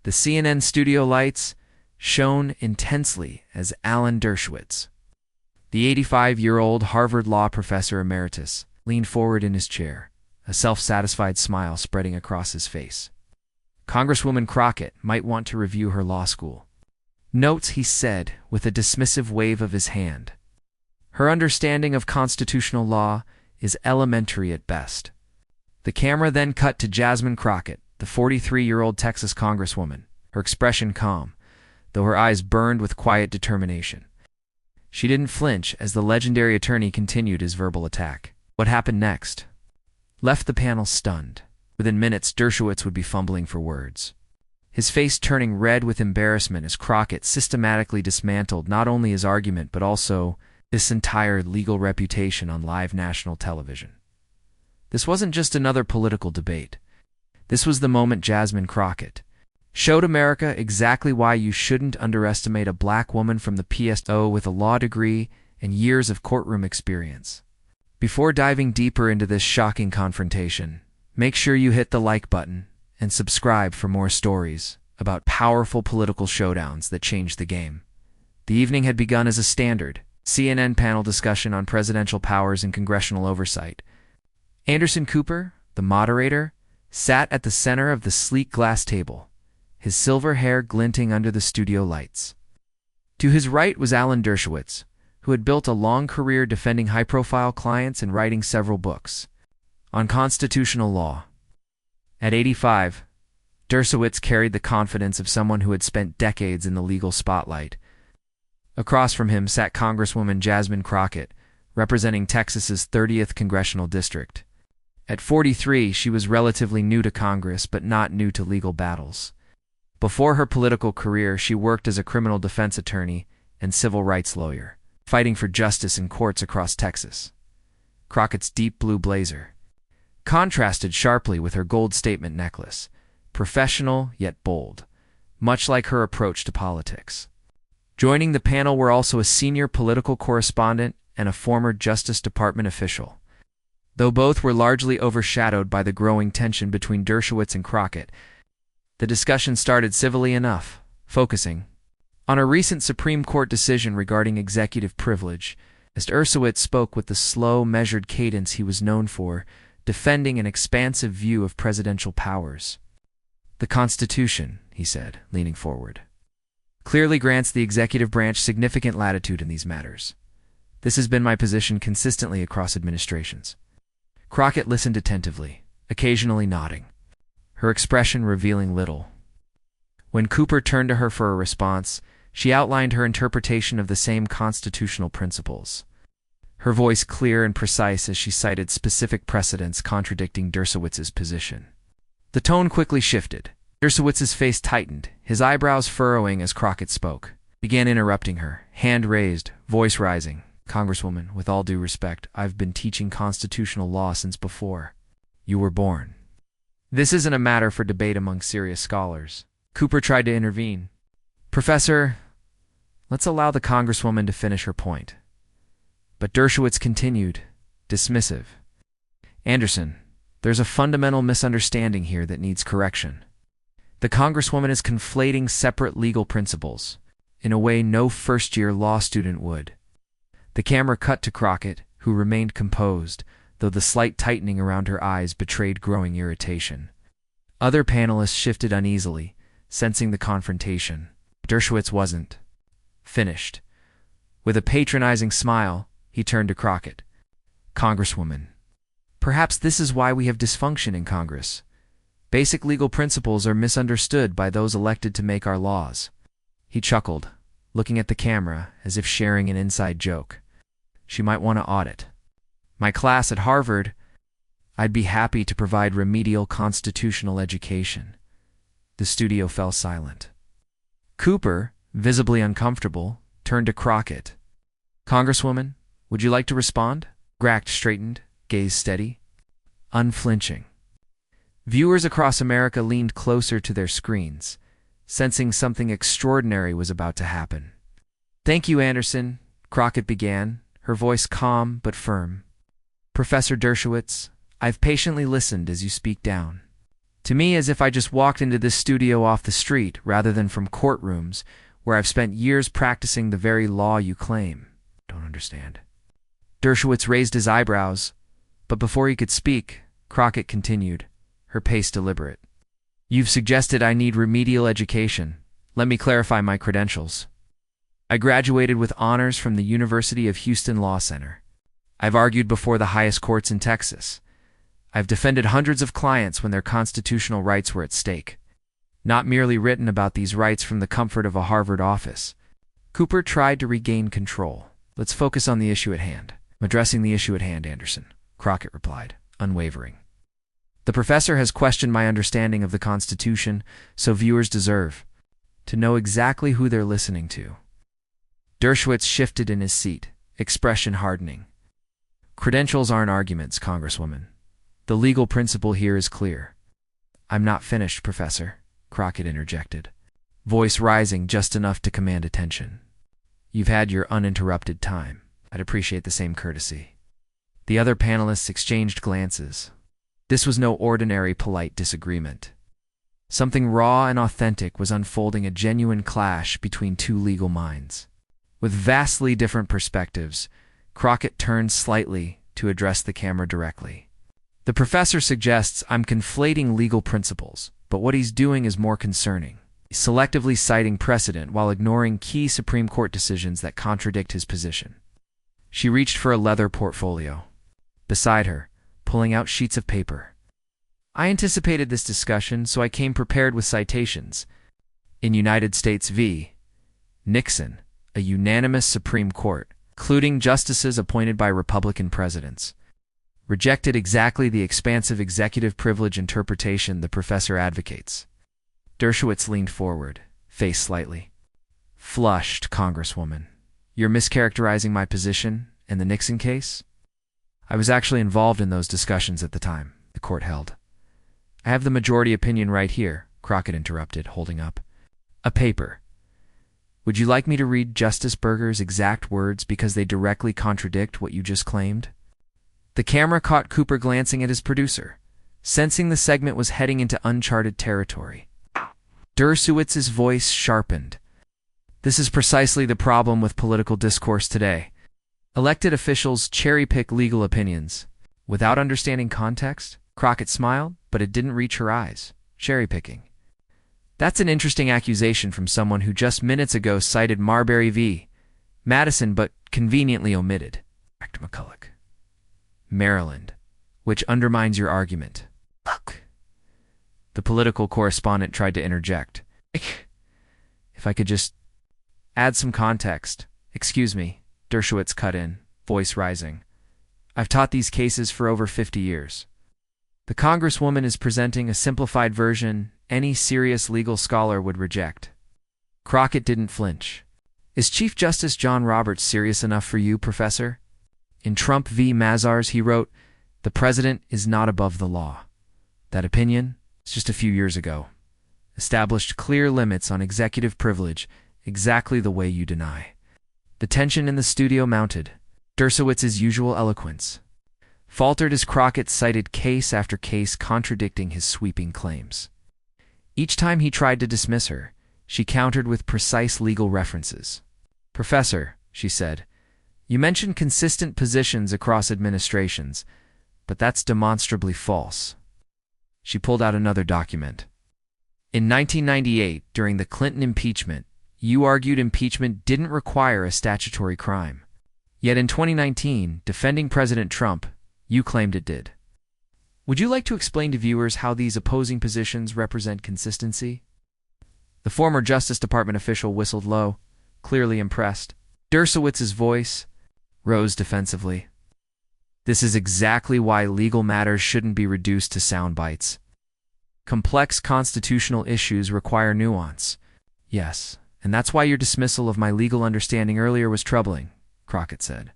The CNN studio lights shone intensely as Alan Dershowitz, the 85-year-old Harvard Law professor emeritus, leaned forward in his chair, a self-satisfied smile spreading across his face. Congresswoman Crockett might want to review her law school notes, he said, with a dismissive wave of his hand. Her understanding of constitutional law is elementary at best. The camera then cut to Jasmine Crockett, the 43-year-old Texas congresswoman, her expression calm, though her eyes burned with quiet determination. She didn't flinch as the legendary attorney continued his verbal attack. What happened next left the panel stunned. Within minutes, Dershowitz would be fumbling for words, his face turning red with embarrassment as Crockett systematically dismantled not only his argument but also this entire legal reputation on live national television. This wasn't just another political debate. This was the moment Jasmine Crockett showed America exactly why you shouldn't underestimate a black woman from the PSO with a law degree and years of courtroom experience. Before diving deeper into this shocking confrontation, make sure you hit the like button and subscribe for more stories about powerful political showdowns that changed the game. The evening had begun as a standard CNN panel discussion on presidential powers and congressional oversight. Anderson Cooper, the moderator, sat at the center of the sleek glass table, his silver hair glinting under the studio lights. To his right was Alan Dershowitz, who had built a long career defending high-profile clients and writing several books on constitutional law. At 85, Dershowitz carried the confidence of someone who had spent decades in the legal spotlight. Across from him sat Congresswoman Jasmine Crockett, representing Texas's 30th congressional district. At 43, she was relatively new to Congress but not new to legal battles. Before her political career, she worked as a criminal defense attorney and civil rights lawyer, fighting for justice in courts across Texas. Crockett's deep blue blazer contrasted sharply with her gold statement necklace, professional yet bold, much like her approach to politics. Joining the panel were also a senior political correspondent and a former Justice Department official. Though both were largely overshadowed by the growing tension between Dershowitz and Crockett, the discussion started civilly enough, focusing on a recent Supreme Court decision regarding executive privilege, as Dershowitz spoke with the slow, measured cadence he was known for, defending an expansive view of presidential powers. The Constitution, he said, leaning forward, clearly grants the executive branch significant latitude in these matters. This has been my position consistently across administrations. Crockett listened attentively, occasionally nodding, her expression revealing little. When Cooper turned to her for a response, she outlined her interpretation of the same constitutional principles, her voice clear and precise as she cited specific precedents contradicting Dershowitz's position. The tone quickly shifted. Dershowitz's face tightened, his eyebrows furrowing as Crockett spoke, began interrupting her, hand raised, voice rising. Congresswoman, with all due respect, I've been teaching constitutional law since before you were born. This isn't a matter for debate among serious scholars. Cooper tried to intervene. Professor, let's allow the Congresswoman to finish her point. But Dershowitz continued, dismissive. Anderson, there's a fundamental misunderstanding here that needs correction. The Congresswoman is conflating separate legal principles in a way no first-year law student would. The camera cut to Crockett, who remained composed, though the slight tightening around her eyes betrayed growing irritation. Other panelists shifted uneasily, sensing the confrontation. Dershowitz wasn't finished. With a patronizing smile, he turned to Crockett. Congresswoman, perhaps this is why we have dysfunction in Congress. Basic legal principles are misunderstood by those elected to make our laws. He chuckled, looking at the camera as if sharing an inside joke. She might want to audit my class at Harvard. I'd be happy to provide remedial constitutional education. The studio fell silent. Cooper, visibly uncomfortable, turned to Crockett. Congresswoman, would you like to respond? Crockett straightened, gaze steady, unflinching. Viewers across America leaned closer to their screens, sensing something extraordinary was about to happen. Thank you, Anderson, Crockett began, her voice calm but firm. Professor Dershowitz, I've patiently listened as you speak down. To me, as if I just walked into this studio off the street rather than from courtrooms where I've spent years practicing the very law you claim. Don't understand. Dershowitz raised his eyebrows, but before he could speak, Crockett continued, her pace deliberate. You've suggested I need remedial education. Let me clarify my credentials. I graduated with honors from the University of Houston Law Center. I've argued before the highest courts in Texas. I've defended hundreds of clients when their constitutional rights were at stake. Not merely written about these rights from the comfort of a Harvard office. Cooper tried to regain control. Let's focus on the issue at hand. I'm addressing the issue at hand, Anderson, Crockett replied, unwavering. The professor has questioned my understanding of the Constitution, so viewers deserve to know exactly who they're listening to. Dershowitz shifted in his seat, expression hardening. Credentials aren't arguments, Congresswoman. The legal principle here is clear. I'm not finished, Professor, Crockett interjected, voice rising just enough to command attention. You've had your uninterrupted time. I'd appreciate the same courtesy. The other panelists exchanged glances. This was no ordinary polite disagreement. Something raw and authentic was unfolding, a genuine clash between two legal minds. With vastly different perspectives, Crockett turned slightly to address the camera directly. The professor suggests I'm conflating legal principles, but what he's doing is more concerning. He's selectively citing precedent while ignoring key Supreme Court decisions that contradict his position. She reached for a leather portfolio. Beside her, pulling out sheets of paper. I anticipated this discussion, so I came prepared with citations. In United States v. Nixon, a unanimous Supreme Court, including justices appointed by Republican presidents, rejected exactly the expansive executive privilege interpretation the professor advocates. Dershowitz leaned forward, face slightly flushed. Congresswoman, you're mischaracterizing my position in the Nixon case? I was actually involved in those discussions at the time, the court held. I have the majority opinion right here, Crockett interrupted, holding up a paper. Would you like me to read Justice Berger's exact words because they directly contradict what you just claimed? The camera caught Cooper glancing at his producer, sensing the segment was heading into uncharted territory. Dershowitz's voice sharpened. This is precisely the problem with political discourse today. Elected officials cherry-pick legal opinions. Without understanding context, Crockett smiled, but it didn't reach her eyes. Cherry-picking. That's an interesting accusation from someone who just minutes ago cited Marbury v. Madison but conveniently omitted McCulloch, Maryland, which undermines your argument. Look. The political correspondent tried to interject. If I could just add some context. Excuse me, Dershowitz cut in, voice rising. I've taught these cases for over 50 years. The Congresswoman is presenting a simplified version any serious legal scholar would reject. Crockett didn't flinch. Is Chief Justice John Roberts serious enough for you, Professor? In Trump v. Mazars, he wrote, "The president is not above the law." That opinion, just a few years ago, established clear limits on executive privilege exactly the way you deny. The tension in the studio mounted. Dershowitz's usual eloquence faltered as Crockett cited case after case contradicting his sweeping claims. Each time he tried to dismiss her, she countered with precise legal references. "Professor," she said, "you mentioned consistent positions across administrations, but that's demonstrably false." She pulled out another document. In 1998, during the Clinton impeachment, you argued impeachment didn't require a statutory crime. Yet in 2019, defending President Trump, you claimed it did. Would you like to explain to viewers how these opposing positions represent consistency? The former Justice Department official whistled low, clearly impressed. Dershowitz's voice rose defensively. This is exactly why legal matters shouldn't be reduced to sound bites. Complex constitutional issues require nuance. Yes, and that's why your dismissal of my legal understanding earlier was troubling, Crockett said.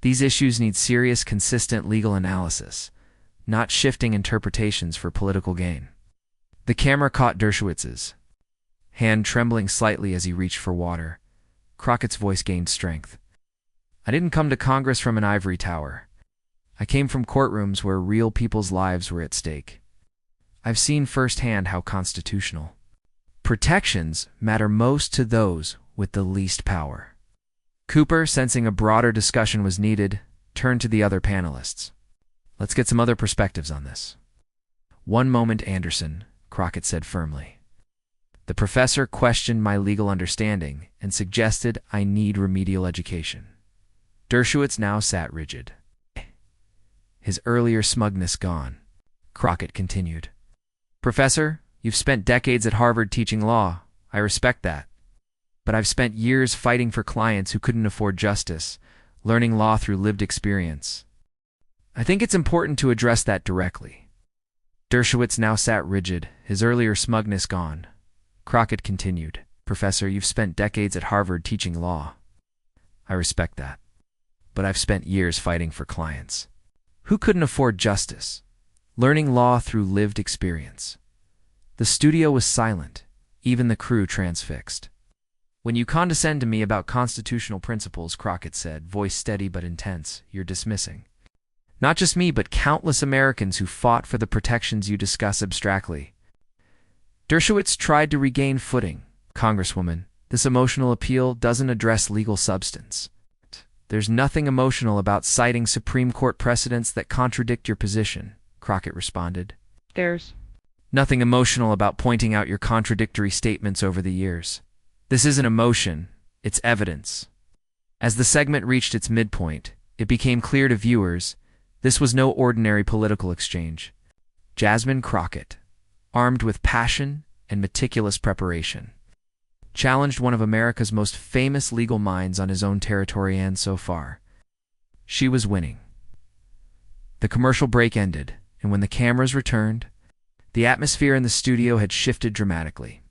These issues need serious, consistent legal analysis, not shifting interpretations for political gain. The camera caught Dershowitz's hand trembling slightly as he reached for water. Crockett's voice gained strength. I didn't come to Congress from an ivory tower. I came from courtrooms where real people's lives were at stake. I've seen firsthand how constitutional protections matter most to those with the least power. Cooper, sensing a broader discussion was needed, turned to the other panelists. Let's get some other perspectives on this. One moment, Anderson, Crockett said firmly. The professor questioned my legal understanding and suggested I need remedial education. Dershowitz now sat rigid. His earlier smugness gone. Crockett continued. Professor, you've spent decades at Harvard teaching law. I respect that. But I've spent years fighting for clients who couldn't afford justice, learning law through lived experience. I think it's important to address that directly. Dershowitz now sat rigid, his earlier smugness gone. Crockett continued. Professor, you've spent decades at Harvard teaching law. I respect that. But I've spent years fighting for clients who couldn't afford justice, learning law through lived experience. The studio was silent, even the crew transfixed. When you condescend to me about constitutional principles, Crockett said, voice steady but intense, you're dismissing not just me, but countless Americans who fought for the protections you discuss abstractly. Dershowitz tried to regain footing. Congresswoman, this emotional appeal doesn't address legal substance. There's nothing emotional about citing Supreme Court precedents that contradict your position, Crockett responded. There's nothing emotional about pointing out your contradictory statements over the years. This isn't emotion, it's evidence. As the segment reached its midpoint, it became clear to viewers this was no ordinary political exchange. Jasmine Crockett, armed with passion and meticulous preparation, challenged one of America's most famous legal minds on his own territory, and so far, she was winning. The commercial break ended, and when the cameras returned, the atmosphere in the studio had shifted dramatically.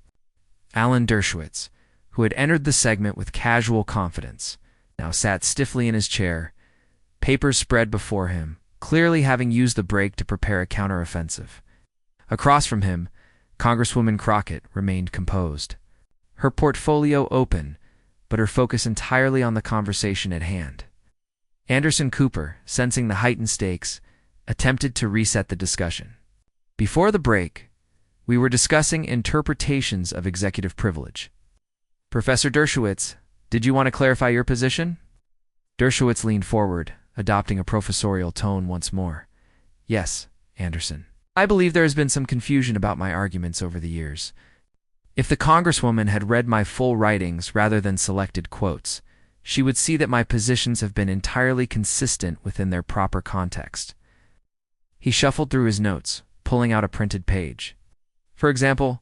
Alan Dershowitz, who had entered the segment with casual confidence, now sat stiffly in his chair, papers spread before him, clearly having used the break to prepare a counteroffensive. Across from him, Congresswoman Crockett remained composed, her portfolio open, but her focus entirely on the conversation at hand. Anderson Cooper, sensing the heightened stakes, attempted to reset the discussion. Before the break, we were discussing interpretations of executive privilege. Professor Dershowitz, did you want to clarify your position? Dershowitz leaned forward, adopting a professorial tone once more. Yes, Anderson. I believe there has been some confusion about my arguments over the years. If the Congresswoman had read my full writings rather than selected quotes, she would see that my positions have been entirely consistent within their proper context. He shuffled through his notes, pulling out a printed page. For example,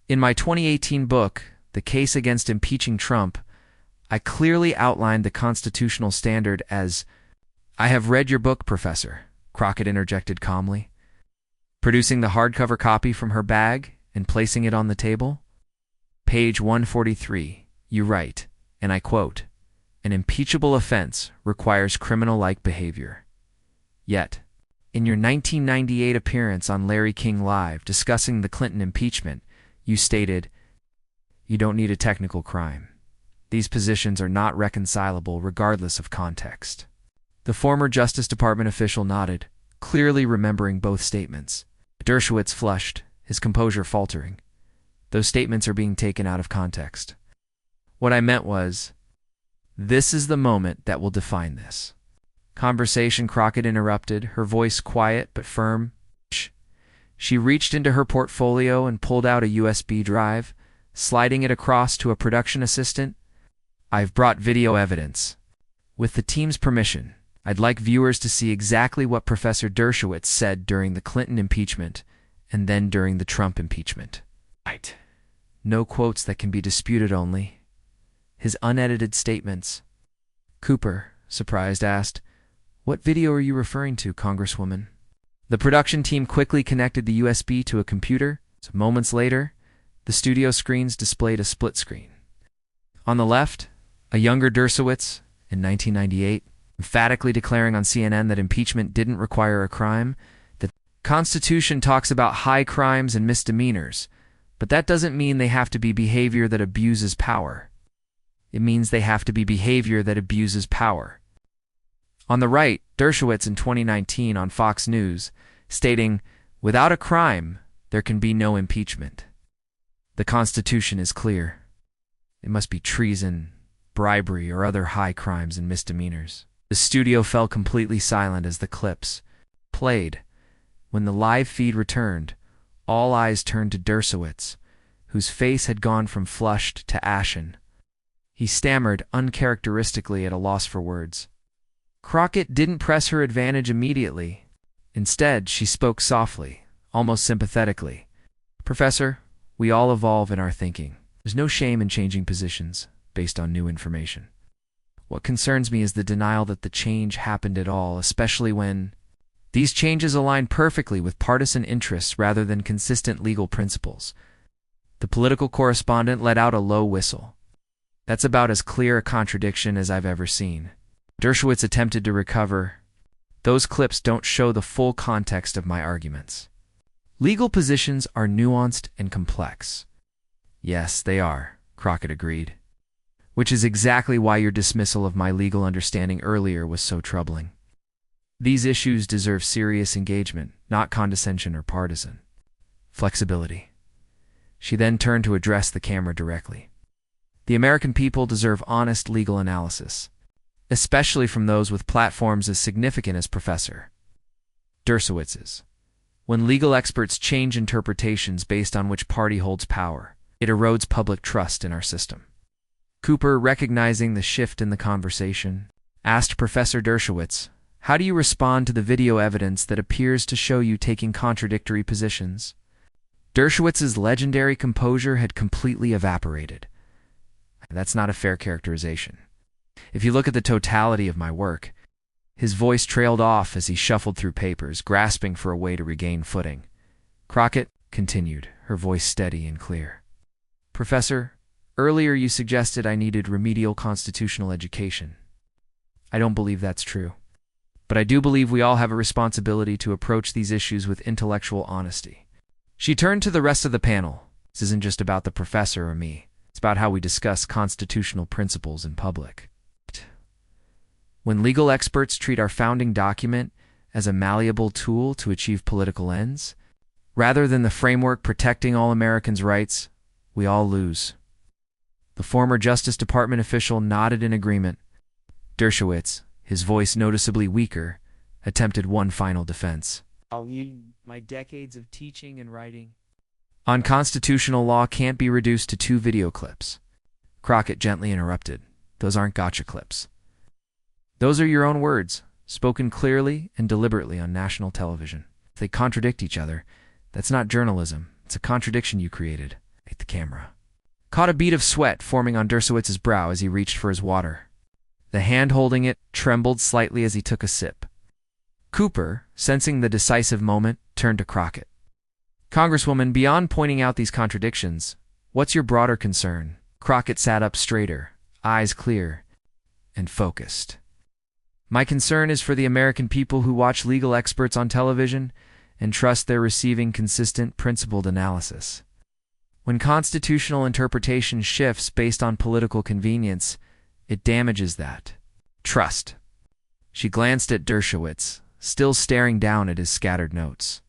in my 2018 book, The Case Against Impeaching Trump, I clearly outlined the constitutional standard as, I have read your book, Professor, Crockett interjected calmly, producing the hardcover copy from her bag and placing it on the table. Page 143, you write, and I quote, an impeachable offense requires criminal-like behavior. Yet, in your 1998 appearance on Larry King Live discussing the Clinton impeachment, you stated, you don't need a technical crime. These positions are not reconcilable regardless of context. The former Justice Department official nodded, clearly remembering both statements. Dershowitz flushed, his composure faltering. Those statements are being taken out of context. What I meant was, this is the moment that will define this. Conversation, Crockett interrupted, her voice quiet but firm. She reached into her portfolio and pulled out a USB drive, sliding it across to a production assistant. I've brought video evidence. With the team's permission, I'd like viewers to see exactly what Professor Dershowitz said during the Clinton impeachment and then during the Trump impeachment. Right. No quotes that can be disputed, only his unedited statements. Cooper, surprised, asked, what video are you referring to, Congresswoman? The production team quickly connected the USB to a computer. Moments later, the studio screens displayed a split screen. On the left, a younger Dershowitz, in 1998, emphatically declaring on CNN that impeachment didn't require a crime. The Constitution talks about high crimes and misdemeanors, but that doesn't mean they have to be behavior that abuses power. It means they have to be behavior that abuses power. On the right, Dershowitz in 2019 on Fox News, stating, without a crime, there can be no impeachment. The Constitution is clear. It must be treason, bribery, or other high crimes and misdemeanors. The studio fell completely silent as the clips played. When the live feed returned, all eyes turned to Dershowitz, whose face had gone from flushed to ashen. He stammered uncharacteristically at a loss for words. Crockett didn't press her advantage immediately. Instead, she spoke softly, almost sympathetically. Professor, we all evolve in our thinking. There's no shame in changing positions based on new information. What concerns me is the denial that the change happened at all, especially when these changes align perfectly with partisan interests rather than consistent legal principles. The political correspondent let out a low whistle. That's about as clear a contradiction as I've ever seen. Dershowitz attempted to recover. Those clips don't show the full context of my arguments. Legal positions are nuanced and complex. Yes, they are, Crockett agreed. Which is exactly why your dismissal of my legal understanding earlier was so troubling. These issues deserve serious engagement, not condescension or partisan. Flexibility. She then turned to address the camera directly. The American people deserve honest legal analysis, especially from those with platforms as significant as Professor Dershowitz's. When legal experts change interpretations based on which party holds power, it erodes public trust in our system. Cooper, recognizing the shift in the conversation, asked Professor Dershowitz, "How do you respond to the video evidence that appears to show you taking contradictory positions?" Dershowitz's legendary composure had completely evaporated. That's not a fair characterization. If you look at the totality of my work, his voice trailed off as he shuffled through papers, grasping for a way to regain footing. Crockett continued, her voice steady and clear. "Professor, earlier you suggested I needed remedial constitutional education. I don't believe that's true. But I do believe we all have a responsibility to approach these issues with intellectual honesty." She turned to the rest of the panel. This isn't just about the professor or me. It's about how we discuss constitutional principles in public. When legal experts treat our founding document as a malleable tool to achieve political ends, rather than the framework protecting all Americans' rights, we all lose. The former Justice Department official nodded in agreement. Dershowitz, his voice noticeably weaker, attempted one final defense. My decades of teaching and writing on constitutional law can't be reduced to 2 video clips. Crockett gently interrupted. Those aren't gotcha clips. Those are your own words, spoken clearly and deliberately on national television. If they contradict each other, that's not journalism. It's a contradiction you created. Hit the camera. Caught a bead of sweat forming on Dershowitz's brow as he reached for his water. The hand holding it trembled slightly as he took a sip. Cooper, sensing the decisive moment, turned to Crockett. "Congresswoman, beyond pointing out these contradictions, what's your broader concern?" Crockett sat up straighter, eyes clear and focused. "My concern is for the American people who watch legal experts on television and trust they're receiving consistent, principled analysis. When constitutional interpretation shifts based on political convenience, it damages that trust." She glanced at Dershowitz, still staring down at his scattered notes.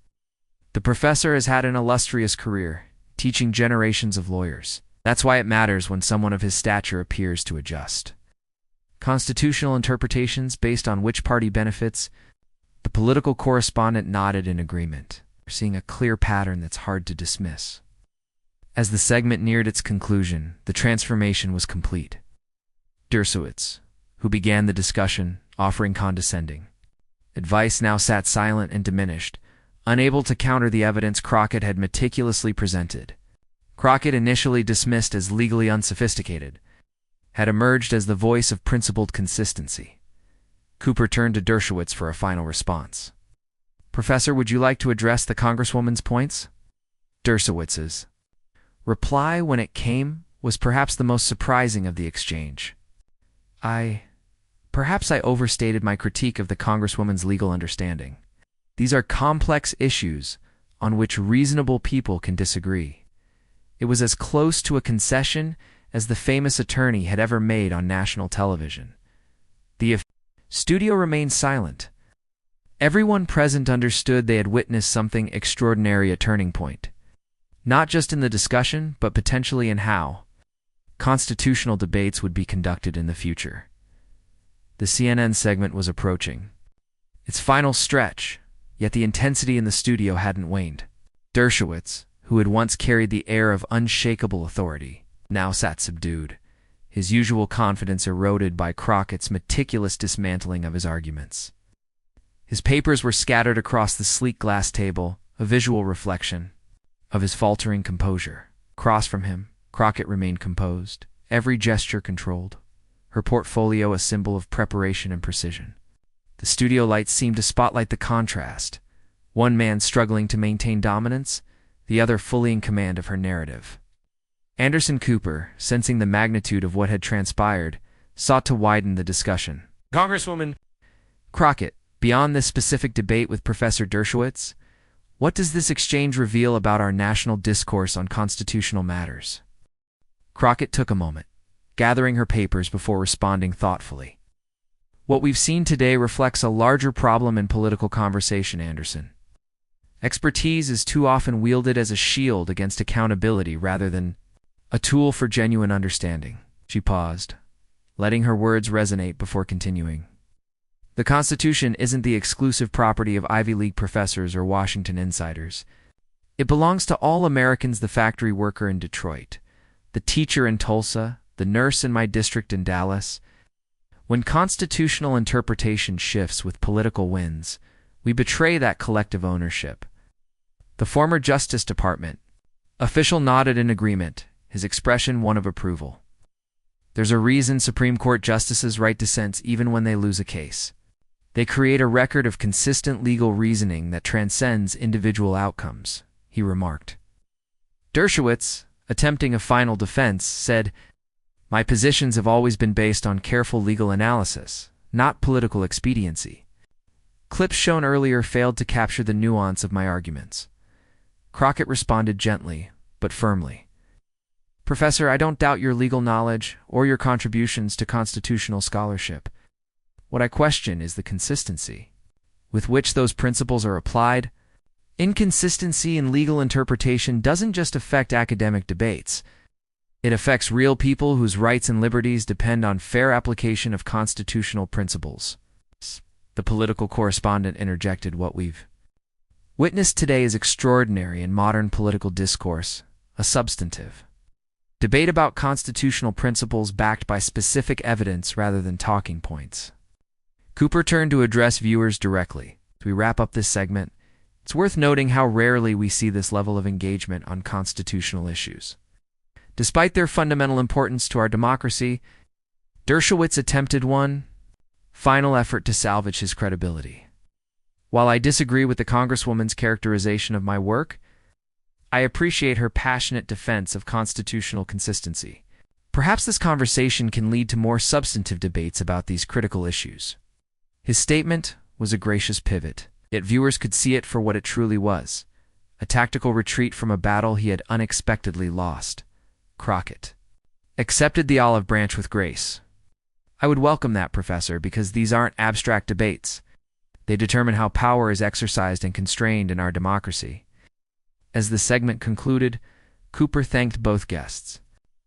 "The professor has had an illustrious career, teaching generations of lawyers. That's why it matters when someone of his stature appears to adjust. Constitutional interpretations based on which party benefits." The political correspondent nodded in agreement, seeing a clear pattern that's hard to dismiss. As the segment neared its conclusion, the transformation was complete. Dershowitz, who began the discussion, offering condescending advice, now sat silent and diminished, unable to counter the evidence Crockett had meticulously presented. Crockett, initially dismissed as legally unsophisticated, had emerged as the voice of principled consistency. Cooper turned to Dershowitz for a final response. "Professor, would you like to address the Congresswoman's points?" Dershowitz's reply, when it came, was perhaps the most surprising of the exchange. Perhaps I overstated my critique of the Congresswoman's legal understanding. These are complex issues on which reasonable people can disagree. It was as close to a concession as the famous attorney had ever made on national television. The studio remained silent. Everyone present understood they had witnessed something extraordinary, a turning point. not just in the discussion, but potentially in how constitutional debates would be conducted in the future. The CNN segment was approaching its final stretch, yet the intensity in the studio hadn't waned. Dershowitz, who had once carried the air of unshakable authority, now sat subdued, his usual confidence eroded by Crockett's meticulous dismantling of his arguments. His papers were scattered across the sleek glass table, a visual reflection of his faltering composure. Across from him, Crockett remained composed, every gesture controlled, her portfolio a symbol of preparation and precision. The studio lights seemed to spotlight the contrast, one man struggling to maintain dominance, the other fully in command of her narrative. Anderson Cooper, sensing the magnitude of what had transpired, sought to widen the discussion. Congresswoman Crockett, beyond this specific debate with Professor Dershowitz, what does this exchange reveal about our national discourse on constitutional matters? Crockett took a moment, gathering her papers before responding thoughtfully. What we've seen today reflects a larger problem in political conversation, Anderson. Expertise is too often wielded as a shield against accountability rather than a tool for genuine understanding. She paused, letting her words resonate before continuing. The Constitution isn't the exclusive property of Ivy League professors or Washington insiders. It belongs to all Americans, the factory worker in Detroit, the teacher in Tulsa, the nurse in my district in Dallas. When constitutional interpretation shifts with political winds, we betray that collective ownership. The former Justice Department official nodded in agreement, his expression one of approval. There's a reason Supreme Court justices write dissents even when they lose a case. They create a record of consistent legal reasoning that transcends individual outcomes, he remarked. Dershowitz, attempting a final defense, said, "My positions have always been based on careful legal analysis, not political expediency." Clips shown earlier failed to capture the nuance of my arguments. Crockett responded gently, but firmly. "Professor, I don't doubt your legal knowledge or your contributions to constitutional scholarship. What I question is the consistency with which those principles are applied. Inconsistency in legal interpretation doesn't just affect academic debates. It affects real people whose rights and liberties depend on fair application of constitutional principles." The political correspondent interjected, "What we've witnessed today is extraordinary in modern political discourse, a substantive debate about constitutional principles backed by specific evidence rather than talking points." Cooper turned to address viewers directly. As we wrap up this segment, it's worth noting how rarely we see this level of engagement on constitutional issues. Despite their fundamental importance to our democracy, Dershowitz attempted one final effort to salvage his credibility. While I disagree with the Congresswoman's characterization of my work, I appreciate her passionate defense of constitutional consistency. Perhaps this conversation can lead to more substantive debates about these critical issues. His statement was a gracious pivot, yet viewers could see it for what it truly was, a tactical retreat from a battle he had unexpectedly lost. Crockett accepted the olive branch with grace. "I would welcome that, Professor, because these aren't abstract debates. They determine how power is exercised and constrained in our democracy." As the segment concluded, Cooper thanked both guests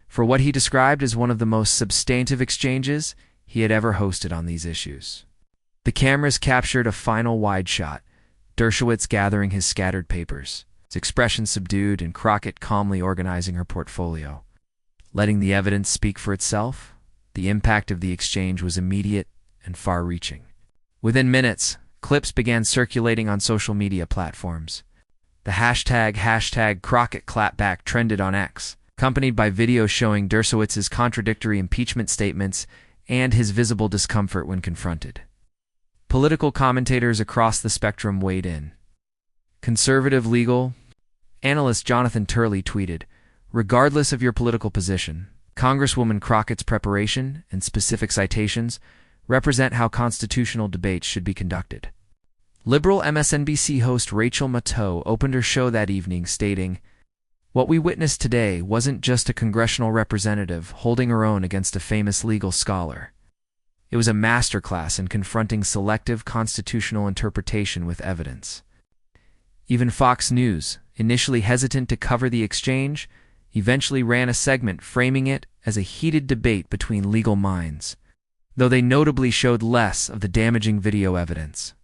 for what he described as one of the most substantive exchanges he had ever hosted on these issues. The cameras captured a final wide shot, Dershowitz gathering his scattered papers, his expression subdued and Crockett calmly organizing her portfolio. Letting the evidence speak for itself, the impact of the exchange was immediate and far-reaching. Within minutes, clips began circulating on social media platforms. The hashtag Crockett Clapback trended on X, accompanied by videos showing Dershowitz's contradictory impeachment statements and his visible discomfort when confronted. Political commentators across the spectrum weighed in. Conservative legal analyst Jonathan Turley tweeted, "Regardless of your political position, Congresswoman Crockett's preparation and specific citations represent how constitutional debates should be conducted." Liberal MSNBC host Rachel Maddow opened her show that evening stating, "What we witnessed today wasn't just a congressional representative holding her own against a famous legal scholar. It was a masterclass in confronting selective constitutional interpretation with evidence." Even Fox News, initially hesitant to cover the exchange, eventually ran a segment framing it as a heated debate between legal minds, though they notably showed less of the damaging video evidence.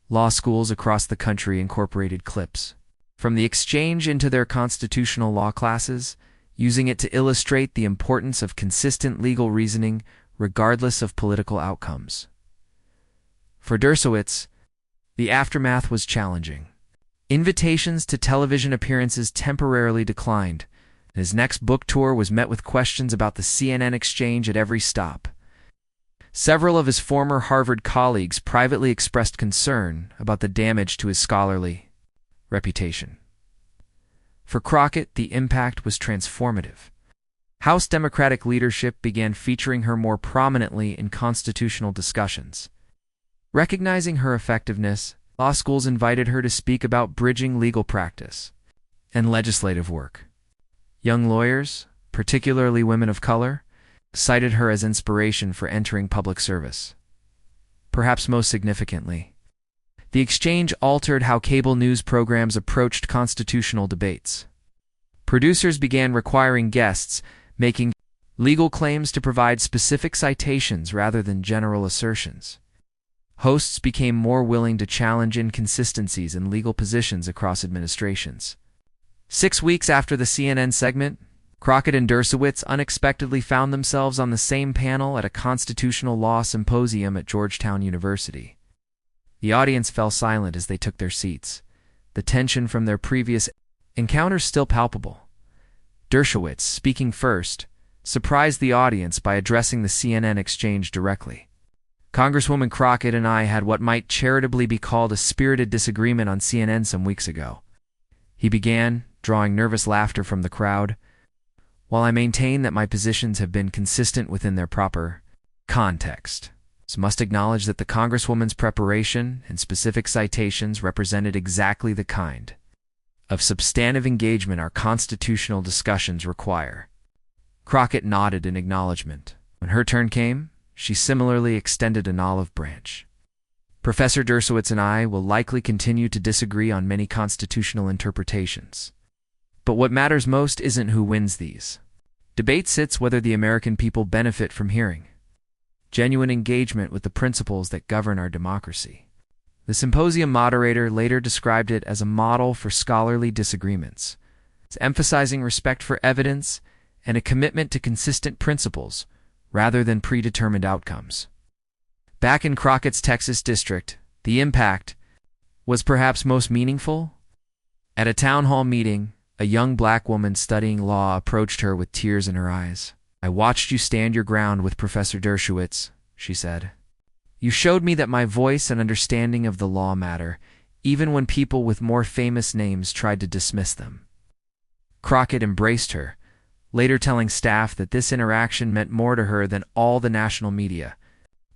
Law schools across the country incorporated clips from the exchange into their constitutional law classes, using it to illustrate the importance of consistent legal reasoning regardless of political outcomes. For Dershowitz, the aftermath was challenging. Invitations to television appearances temporarily declined, and his next book tour was met with questions about the CNN exchange at every stop. Several of his former Harvard colleagues privately expressed concern about the damage to his scholarly reputation. For Crockett, the impact was transformative. House Democratic leadership began featuring her more prominently in constitutional discussions. Recognizing her effectiveness, law schools invited her to speak about bridging legal practice and legislative work. Young lawyers, particularly women of color, cited her as inspiration for entering public service. Perhaps most significantly, the exchange altered how cable news programs approached constitutional debates. Producers began requiring guests making legal claims to provide specific citations rather than general assertions. Hosts became more willing to challenge inconsistencies in legal positions across administrations. 6 weeks after the CNN segment, Crockett and Dershowitz unexpectedly found themselves on the same panel at a constitutional law symposium at Georgetown University. The audience fell silent as they took their seats, the tension from their previous encounters still palpable. Dershowitz, speaking first, surprised the audience by addressing the CNN exchange directly. Congresswoman Crockett and I had what might charitably be called a spirited disagreement on CNN some weeks ago. He began, drawing nervous laughter from the crowd. While I maintain that my positions have been consistent within their proper context, I must acknowledge that the Congresswoman's preparation and specific citations represented exactly the kind of substantive engagement our constitutional discussions require. Crockett nodded in acknowledgement. When her turn came, she similarly extended an olive branch. Professor Dershowitz and I will likely continue to disagree on many constitutional interpretations. But what matters most isn't who wins these debates, it's whether the American people benefit from hearing genuine engagement with the principles that govern our democracy. The symposium moderator later described it as a model for scholarly disagreements, emphasizing respect for evidence and a commitment to consistent principles rather than predetermined outcomes. Back in Crockett's Texas district, the impact was perhaps most meaningful. At a town hall meeting, a young black woman studying law approached her with tears in her eyes. "I watched you stand your ground with Professor Dershowitz," she said. "You showed me that my voice and understanding of the law matter, even when people with more famous names tried to dismiss them." Crockett embraced her, later telling staff that this interaction meant more to her than all the national media.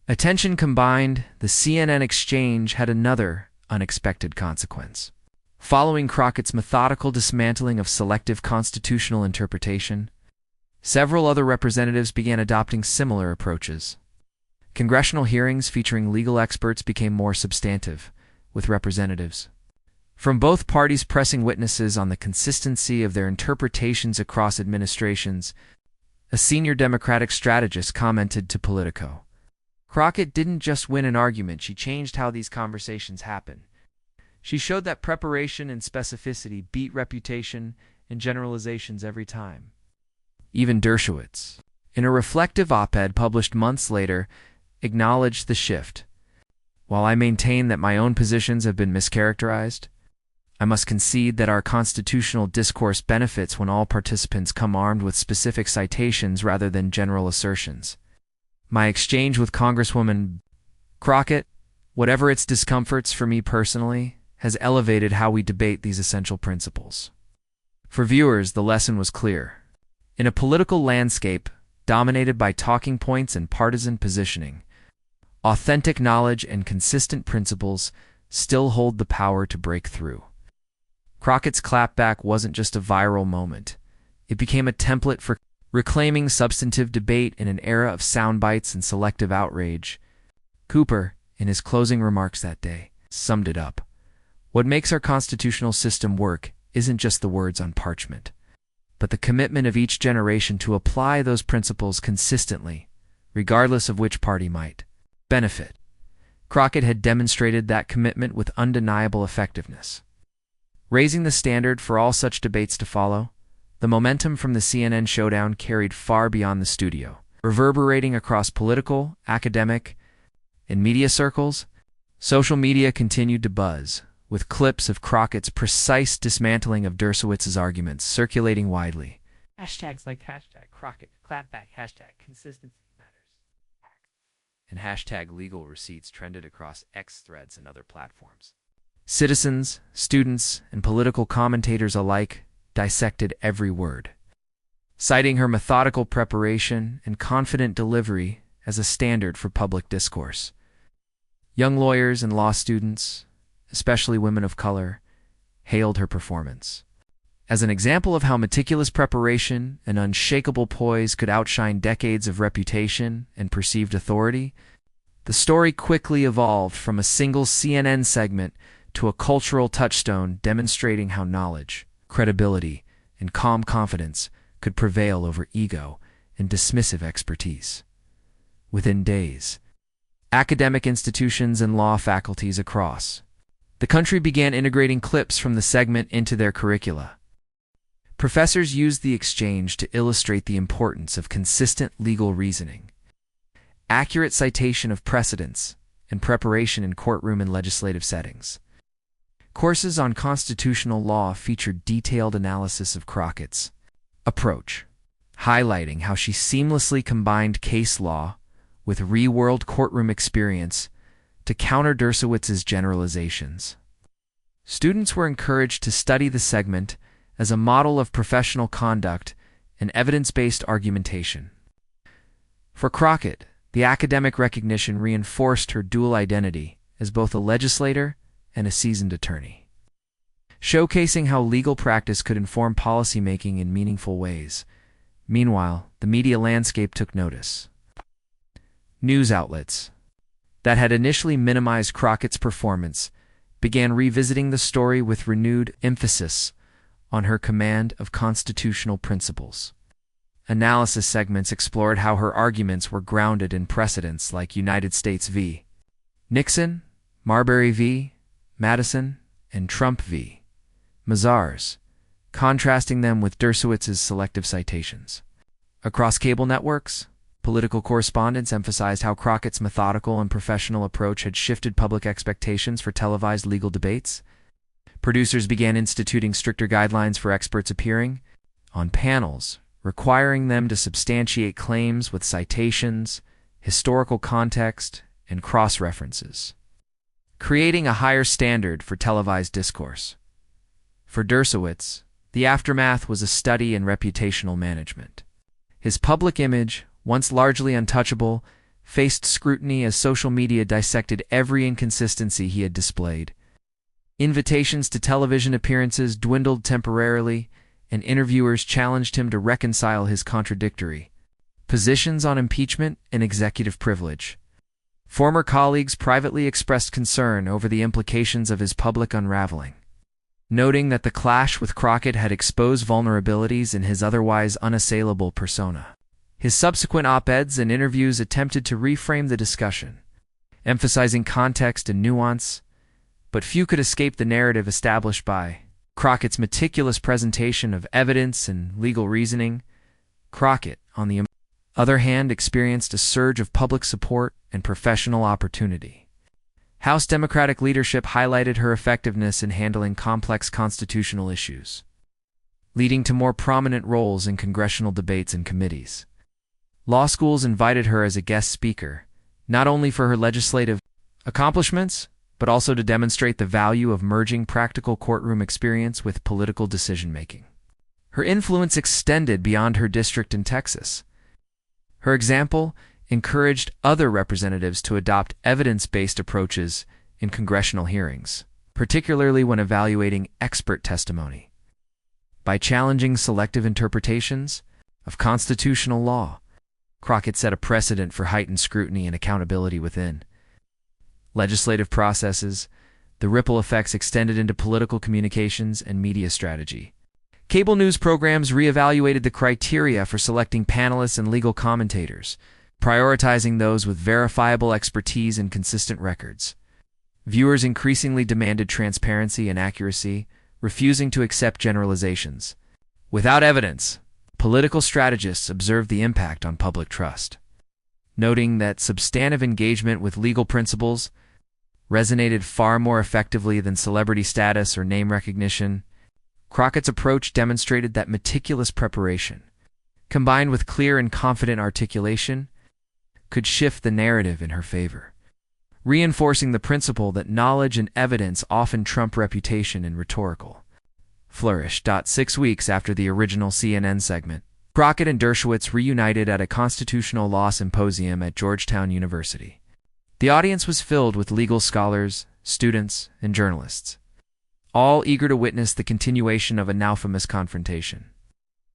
Attention combined, the CNN exchange had another unexpected consequence. Following Crockett's methodical dismantling of selective constitutional interpretation, several other representatives began adopting similar approaches. Congressional hearings featuring legal experts became more substantive, with representatives from both parties pressing witnesses on the consistency of their interpretations across administrations. A senior Democratic strategist commented to Politico, "Crockett didn't just win an argument, she changed how these conversations happen. She showed that preparation and specificity beat reputation and generalizations every time." Even Dershowitz, in a reflective op-ed published months later, acknowledged the shift. "While I maintain that my own positions have been mischaracterized, I must concede that our constitutional discourse benefits when all participants come armed with specific citations rather than general assertions. My exchange with Congresswoman Crockett, whatever its discomforts for me personally, has elevated how we debate these essential principles." For viewers, the lesson was clear. In a political landscape dominated by talking points and partisan positioning, authentic knowledge and consistent principles still hold the power to break through. Crockett's clapback wasn't just a viral moment. It became a template for reclaiming substantive debate in an era of sound bites and selective outrage. Cooper, in his closing remarks that day, summed it up. "What makes our constitutional system work isn't just the words on parchment, but the commitment of each generation to apply those principles consistently, regardless of which party might benefit. Crockett had demonstrated that commitment with undeniable effectiveness. Raising the standard for all such debates to follow, the momentum from the CNN showdown carried far beyond the studio, reverberating across political, academic, and media circles. Social media continued to buzz, with clips of Crockett's precise dismantling of Dershowitz's arguments circulating widely. Hashtags like #Crockett, Clapback, #Consistency Matters, and #legal receipts trended across X threads and other platforms. Citizens, students, and political commentators alike dissected every word, citing her methodical preparation and confident delivery as a standard for public discourse. Young lawyers and law students, especially women of color, hailed her performance. As an example of how meticulous preparation and unshakable poise could outshine decades of reputation and perceived authority, the story quickly evolved from a single CNN segment to a cultural touchstone demonstrating how knowledge, credibility, and calm confidence could prevail over ego and dismissive expertise. Within days, academic institutions and law faculties across the country began integrating clips from the segment into their curricula. Professors used the exchange to illustrate the importance of consistent legal reasoning, accurate citation of precedents, and preparation in courtroom and legislative settings. Courses on constitutional law featured detailed analysis of Crockett's approach, highlighting how she seamlessly combined case law with real-world courtroom experience to counter Dershowitz's generalizations. Students were encouraged to study the segment as a model of professional conduct and evidence-based argumentation. For Crockett, the academic recognition reinforced her dual identity as both a legislator and a seasoned attorney, showcasing how legal practice could inform policymaking in meaningful ways. Meanwhile, the media landscape took notice. News outlets that had initially minimized Crockett's performance began revisiting the story with renewed emphasis on her command of constitutional principles. Analysis segments explored how her arguments were grounded in precedents like United States v. Nixon, Marbury v. Madison, and Trump v. Mazars, contrasting them with Dershowitz's selective citations. Across cable networks, political correspondents emphasized how Crockett's methodical and professional approach had shifted public expectations for televised legal debates. Producers began instituting stricter guidelines for experts appearing on panels, requiring them to substantiate claims with citations, historical context, and cross-references, creating a higher standard for televised discourse. For Dershowitz, the aftermath was a study in reputational management. His public image, once largely untouchable, faced scrutiny as social media dissected every inconsistency he had displayed. Invitations to television appearances dwindled temporarily, and interviewers challenged him to reconcile his contradictory positions on impeachment and executive privilege. Former colleagues privately expressed concern over the implications of his public unraveling, noting that the clash with Crockett had exposed vulnerabilities in his otherwise unassailable persona. His subsequent op-eds and interviews attempted to reframe the discussion, emphasizing context and nuance, but few could escape the narrative established by Crockett's meticulous presentation of evidence and legal reasoning. Crockett, on the other hand, experienced a surge of public support and professional opportunity. House Democratic leadership highlighted her effectiveness in handling complex constitutional issues, leading to more prominent roles in congressional debates and committees. Law schools invited her as a guest speaker, not only for her legislative accomplishments, but also to demonstrate the value of merging practical courtroom experience with political decision-making. Her influence extended beyond her district in Texas. Her example encouraged other representatives to adopt evidence-based approaches in congressional hearings, particularly when evaluating expert testimony. By challenging selective interpretations of constitutional law, Crockett set a precedent for heightened scrutiny and accountability within legislative processes. The ripple effects extended into political communications and media strategy. Cable news programs reevaluated the criteria for selecting panelists and legal commentators, prioritizing those with verifiable expertise and consistent records. Viewers increasingly demanded transparency and accuracy, refusing to accept generalizations. Without evidence, political strategists observed the impact on public trust, noting that substantive engagement with legal principles resonated far more effectively than celebrity status or name recognition. Crockett's approach demonstrated that meticulous preparation, combined with clear and confident articulation, could shift the narrative in her favor, reinforcing the principle that knowledge and evidence often trump reputation in rhetorical flourish. 6 weeks after the original CNN segment, Crockett and Dershowitz reunited at a constitutional law symposium at Georgetown University. The audience was filled with legal scholars, students, and journalists, all eager to witness the continuation of a now famous confrontation.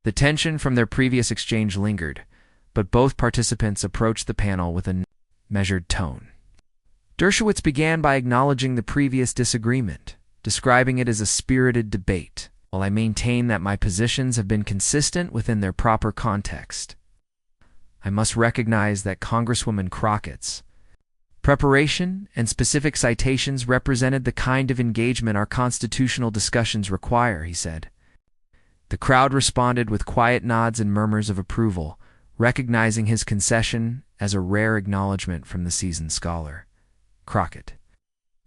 The tension from their previous exchange lingered, but both participants approached the panel with a measured tone. Dershowitz began by acknowledging the previous disagreement, describing it as a spirited debate, while I maintain that my positions have been consistent within their proper context. I must recognize that Congresswoman Crockett's preparation and specific citations represented the kind of engagement our constitutional discussions require, he said. The crowd responded with quiet nods and murmurs of approval, recognizing his concession as a rare acknowledgement from the seasoned scholar. Crockett,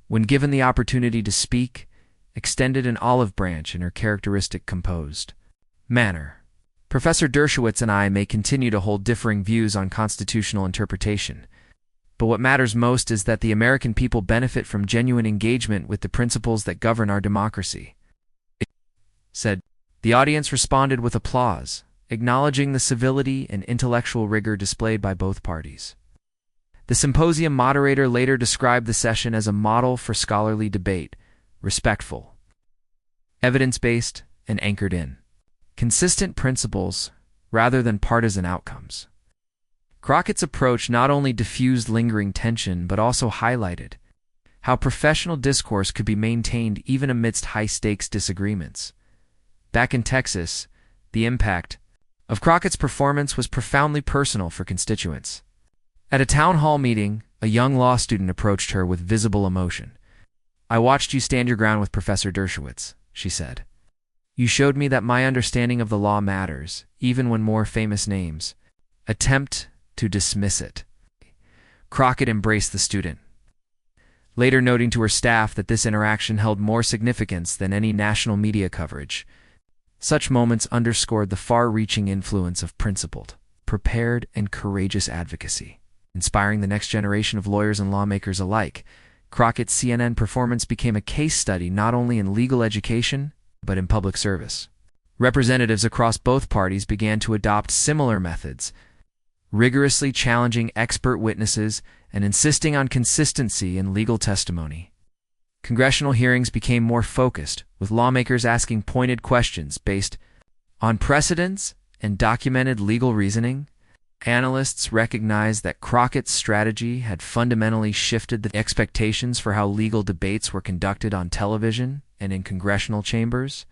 when given the opportunity to speak, extended an olive branch in her characteristic composed manner. Professor Dershowitz and I may continue to hold differing views on constitutional interpretation, but what matters most is that the American people benefit from genuine engagement with the principles that govern our democracy, said. The audience responded with applause, acknowledging the civility and intellectual rigor displayed by both parties. The symposium moderator later described the session as a model for scholarly debate, respectful, evidence-based, and anchored in consistent principles rather than partisan outcomes. Crockett's approach not only diffused lingering tension but also highlighted how professional discourse could be maintained even amidst high-stakes disagreements. Back in Texas, the impact of Crockett's performance was profoundly personal for constituents. At a town hall meeting, a young law student approached her with visible emotion. "I watched you stand your ground with Professor Dershowitz," she said. "You showed me that my understanding of the law matters, even when more famous names attempt to dismiss it." Crockett embraced the student, later noting to her staff that this interaction held more significance than any national media coverage. Such moments underscored the far-reaching influence of principled, prepared, and courageous advocacy, inspiring the next generation of lawyers and lawmakers alike. Crockett's CNN performance became a case study not only in legal education, but in public service. Representatives across both parties began to adopt similar methods, rigorously challenging expert witnesses and insisting on consistency in legal testimony. Congressional hearings became more focused, with lawmakers asking pointed questions based on precedents and documented legal reasoning. Analysts recognized that Crockett's strategy had fundamentally shifted the expectations for how legal debates were conducted on television and in congressional chambers.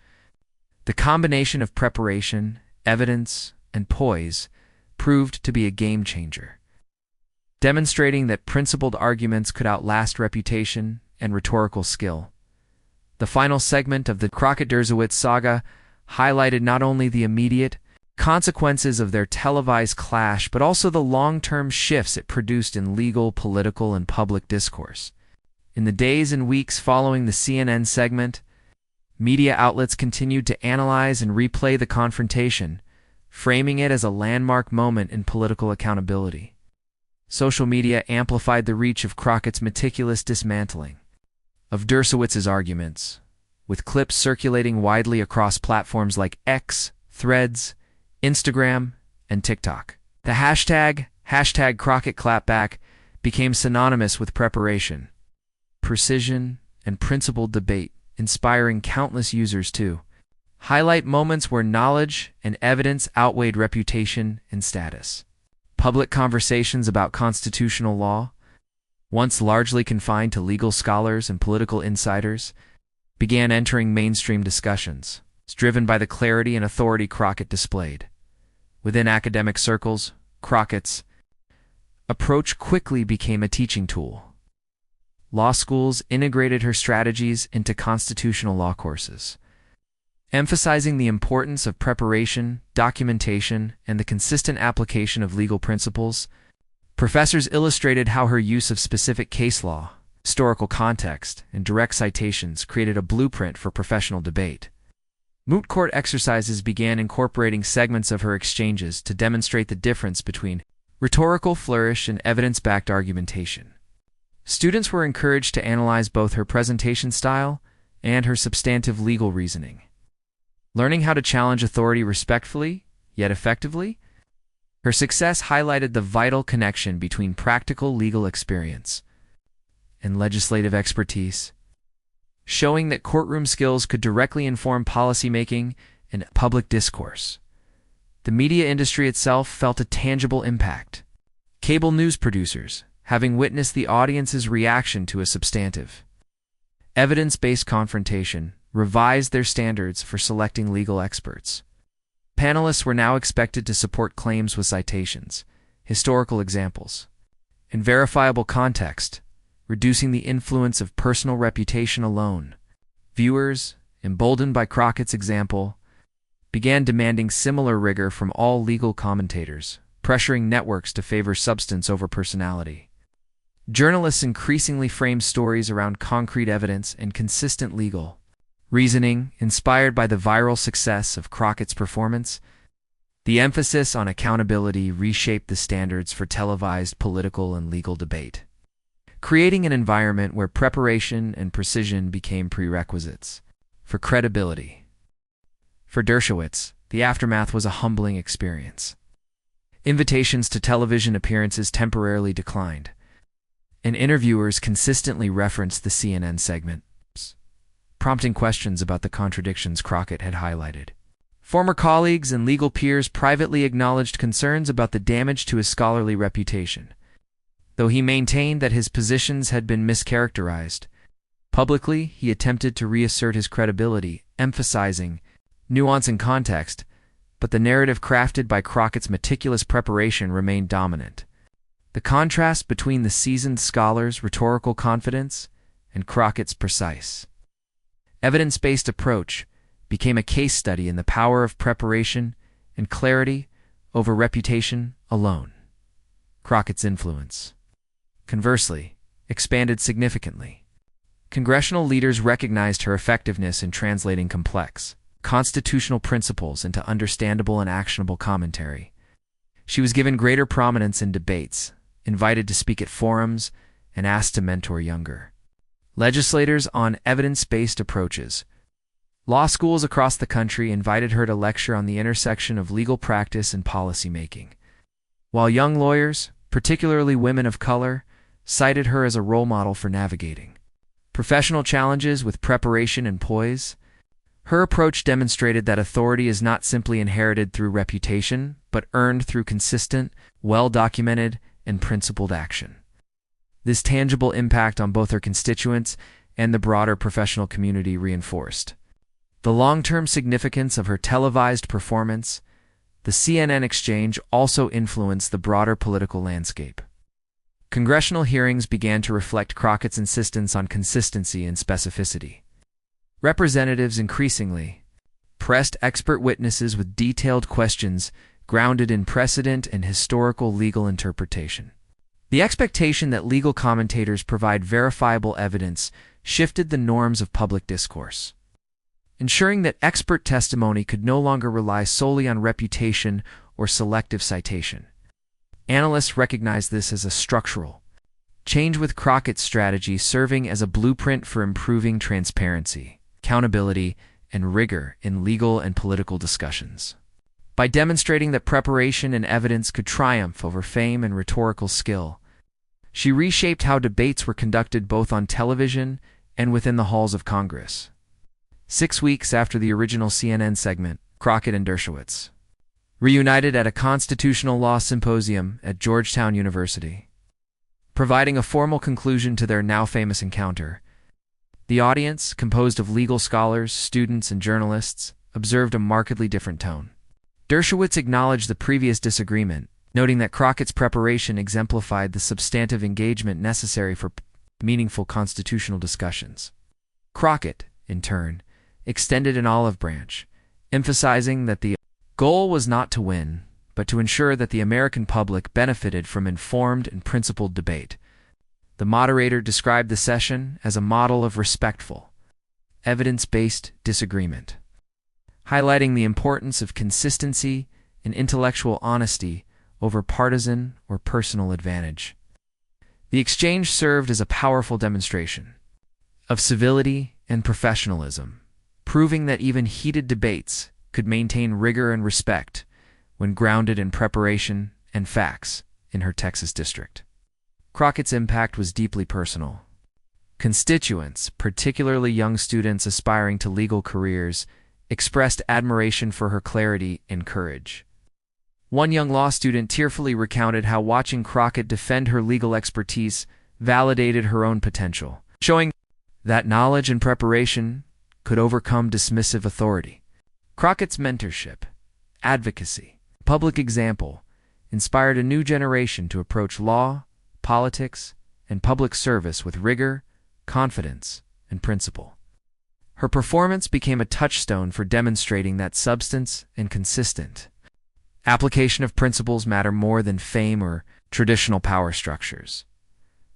The combination of preparation, evidence, and poise proved to be a game-changer, demonstrating that principled arguments could outlast reputation and rhetorical skill. The final segment of the Crockett-Dershowitz saga highlighted not only the immediate consequences of their televised clash, but also the long-term shifts it produced in legal, political, and public discourse. In the days and weeks following the CNN segment, media outlets continued to analyze and replay the confrontation, framing it as a landmark moment in political accountability. Social media amplified the reach of Crockett's meticulous dismantling of Dershowitz's arguments, with clips circulating widely across platforms like X, Threads, Instagram, and TikTok. The hashtag Crockett Clapback became synonymous with preparation, precision, and principled debate, inspiring countless users to highlight moments where knowledge and evidence outweighed reputation and status. Public conversations about constitutional law once largely confined to legal scholars and political insiders, began entering mainstream discussions, driven by the clarity and authority Crockett displayed. Within academic circles, Crockett's approach quickly became a teaching tool. Law schools integrated her strategies into constitutional law courses, emphasizing the importance of preparation, documentation, and the consistent application of legal principles. Professors illustrated how her use of specific case law, historical context, and direct citations created a blueprint for professional debate. Moot court exercises began incorporating segments of her exchanges to demonstrate the difference between rhetorical flourish and evidence-backed argumentation. Students were encouraged to analyze both her presentation style and her substantive legal reasoning. Learning how to challenge authority respectfully, yet effectively, her success highlighted the vital connection between practical legal experience and legislative expertise, showing that courtroom skills could directly inform policymaking and public discourse. The media industry itself felt a tangible impact. Cable news producers, having witnessed the audience's reaction to a substantive, evidence-based confrontation, revised their standards for selecting legal experts. Panelists were now expected to support claims with citations, historical examples, and verifiable context, reducing the influence of personal reputation alone. Viewers, emboldened by Crockett's example, began demanding similar rigor from all legal commentators, pressuring networks to favor substance over personality. Journalists increasingly framed stories around concrete evidence and consistent legal reasoning, inspired by the viral success of Crockett's performance. The emphasis on accountability reshaped the standards for televised political and legal debate, creating an environment where preparation and precision became prerequisites for credibility. For Dershowitz, the aftermath was a humbling experience. Invitations to television appearances temporarily declined, and interviewers consistently referenced the CNN segment, prompting questions about the contradictions Crockett had highlighted. Former colleagues and legal peers privately acknowledged concerns about the damage to his scholarly reputation, though he maintained that his positions had been mischaracterized. Publicly, he attempted to reassert his credibility, emphasizing nuance and context, but the narrative crafted by Crockett's meticulous preparation remained dominant. The contrast between the seasoned scholar's rhetorical confidence and Crockett's precise, evidence-based approach became a case study in the power of preparation and clarity over reputation alone. Crockett's influence, conversely, expanded significantly. Congressional leaders recognized her effectiveness in translating complex, constitutional principles into understandable and actionable commentary. She was given greater prominence in debates, invited to speak at forums, and asked to mentor younger legislators on evidence-based approaches. Law schools across the country invited her to lecture on the intersection of legal practice and policymaking, while young lawyers, particularly women of color, cited her as a role model for navigating professional challenges with preparation and poise. Her approach demonstrated that authority is not simply inherited through reputation, but earned through consistent, well-documented, and principled action. This tangible impact on both her constituents and the broader professional community reinforced the long-term significance of her televised performance. The CNN exchange also influenced the broader political landscape. Congressional hearings began to reflect Crockett's insistence on consistency and specificity. Representatives increasingly pressed expert witnesses with detailed questions grounded in precedent and historical legal interpretation. The expectation that legal commentators provide verifiable evidence shifted the norms of public discourse, ensuring that expert testimony could no longer rely solely on reputation or selective citation. Analysts recognized this as a structural change, with Crockett's strategy serving as a blueprint for improving transparency, accountability, and rigor in legal and political discussions. By demonstrating that preparation and evidence could triumph over fame and rhetorical skill, she reshaped how debates were conducted both on television and within the halls of Congress. 6 weeks after the original CNN segment, Crockett and Dershowitz reunited at a constitutional law symposium at Georgetown University. providing a formal conclusion to their now famous encounter. The audience, composed of legal scholars, students, and journalists, observed a markedly different tone. Dershowitz acknowledged the previous disagreement, noting that Crockett's preparation exemplified the substantive engagement necessary for meaningful constitutional discussions. Crockett, in turn, extended an olive branch, emphasizing that the goal was not to win, but to ensure that the American public benefited from informed and principled debate. The moderator described the session as a model of respectful, evidence-based disagreement, highlighting the importance of consistency and intellectual honesty over partisan or personal advantage. The exchange served as a powerful demonstration of civility and professionalism, proving that even heated debates could maintain rigor and respect when grounded in preparation and facts in her Texas district. Crockett's impact was deeply personal. Constituents, particularly young students aspiring to legal careers, expressed admiration for her clarity and courage. One young law student tearfully recounted how watching Crockett defend her legal expertise validated her own potential, showing that knowledge and preparation could overcome dismissive authority. Crockett's mentorship, advocacy, public example inspired a new generation to approach law, politics, and public service with rigor, confidence, and principle. Her performance became a touchstone for demonstrating that substance and consistent application of principles matter more than fame or traditional power structures.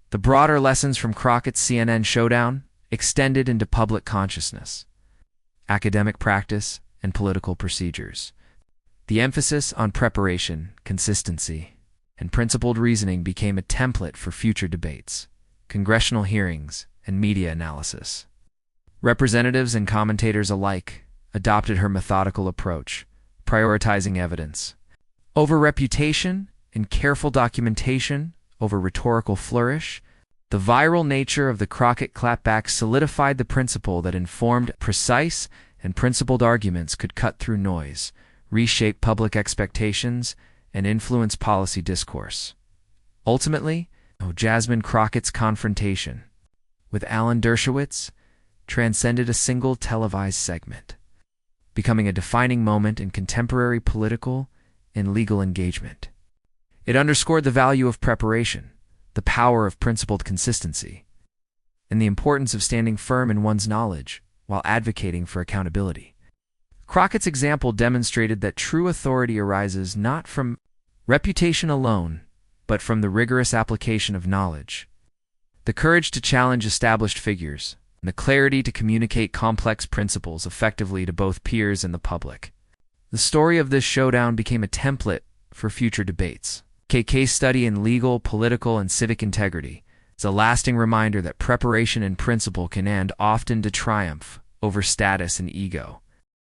The broader lessons from Crockett's CNN showdown extended into public consciousness, academic practice, and political procedures. The emphasis on preparation, consistency, and principled reasoning became a template for future debates, congressional hearings, and media analysis. Representatives and commentators alike adopted her methodical approach, prioritizing evidence over reputation and careful documentation over rhetorical flourish. The viral nature of the Crockett Clapback solidified the principle that informed, precise, and principled arguments could cut through noise, reshape public expectations, and influence policy discourse. Ultimately, Jasmine Crockett's confrontation with Alan Dershowitz transcended a single televised segment, becoming a defining moment in contemporary political and legal engagement. It underscored the value of preparation, the power of principled consistency, and the importance of standing firm in one's knowledge while advocating for accountability. Crockett's example demonstrated that true authority arises not from reputation alone, but from the rigorous application of knowledge, the courage to challenge established figures, and the clarity to communicate complex principles effectively to both peers and the public. The story of this showdown became a template for future debates. A case study in legal, political, and civic integrity. It's a lasting reminder that preparation and principle can end often to triumph over status and ego.